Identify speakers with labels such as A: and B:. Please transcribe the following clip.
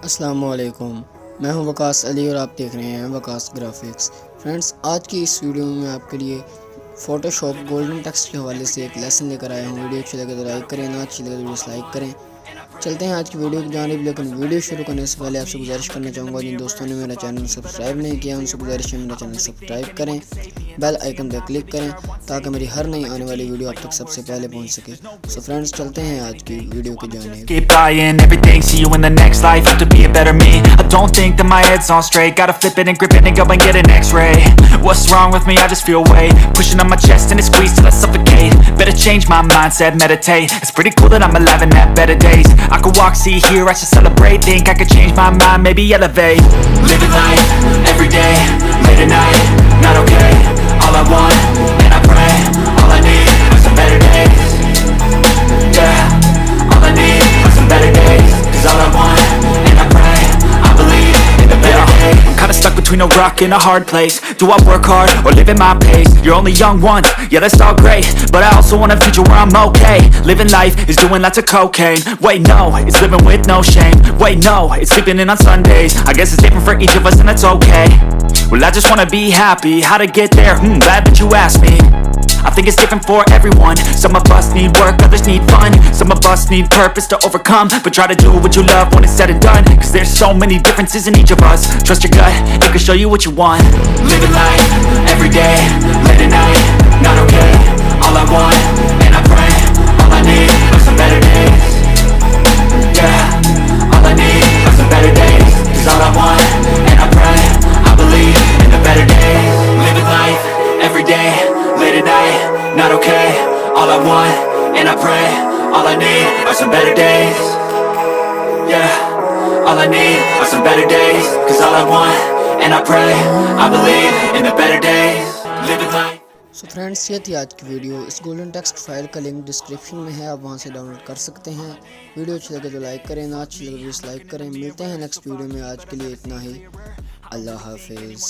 A: अस्सलामुअलैकुम, मैं हूं वकास अली और आप देख रहे हैं वकास ग्राफिक्स। फ्रेंड्स, आज की इस वीडियो में मैं आपके लिए फ़ोटोशॉप गोल्डन टेक्स्ट के हवाले से एक लेसन लेकर आया हूं। वीडियो अच्छी लगे तो लाइक करें, ना अच्छी लगे तो डिसलाइक करें। चलते हैं आज की वीडियो की जानिब, लेकिन वीडियो शुरू करने से पहले आपसे गुजारिश करना चाहूँगा, जिन दोस्तों ने मेरा चैनल सब्सक्राइब नहीं किया उनसे गुजारिश है मेरा चैनल सब्सक्राइब करें, बेल आइकन पर क्लिक करें ताकि मेरी हर नई आने वाली वीडियो आप तक सबसे पहले पहुंच सके। सो फ्रेंड्स, चलते हैं आज की वीडियो की जानिब।
B: Keep buying everything, see you in the next life. Have to be a better me. I don't think that my head's on straight. Gotta flip it and grip it and go and get an x-ray. What's wrong with me? I just feel weight pushing on my chest and it squeezes till I suffocate. Better change my mindset, meditate. It's pretty cool that I'm alive and have better days. I could walk, see, hear, I should celebrate. Think I could change my mind, maybe elevate. Living life, everyday, late at night, not okay. All I want, and I pray, all I need are some better days. Yeah, all I need are some better days. Cause all I want, and I pray, I believe in the better days. I'm kinda stuck between a rock and a hard place. Do I work hard or live at my pace? You're only young once, yeah that's all great, but I also want a future where I'm okay. Living life is doing lots of cocaine. Wait no, it's living with no shame. Wait no, it's sleeping in on Sundays. I guess it's different for each of us and that's okay. Well I just wanna be happy, how to get there? Glad that you asked me. I think it's different for everyone. Some of us need work, others need fun. Some of us need purpose to overcome. But try to do what you love when it's said and done. Cause there's so many differences in each of us. Trust your gut, it can show you what you want. Living life, everyday, late at night, not okay. All I want, and I pray, all I need are some better days. Yeah, all I need are some better days. Cause all I want, and I pray, I believe in the better days. Living life, everyday, late at night, not okay. All I want, and I pray, all I need are some better days. Yeah, all I need are some better days. Cause all I want, and I pray, I believe in the better days. Living life.
A: So friends, ये थी आज की video. इस golden text file का link description में है, आप वहां से डाउनलोड कर सकते हैं। वीडियो अच्छी लगे तो लाइक करें, ना अच्छी लगे तो डिसलाइक करें। मिलते हैं नेक्स्ट वीडियो में, आज के लिए इतना ही। अल्लाह हाफिज़।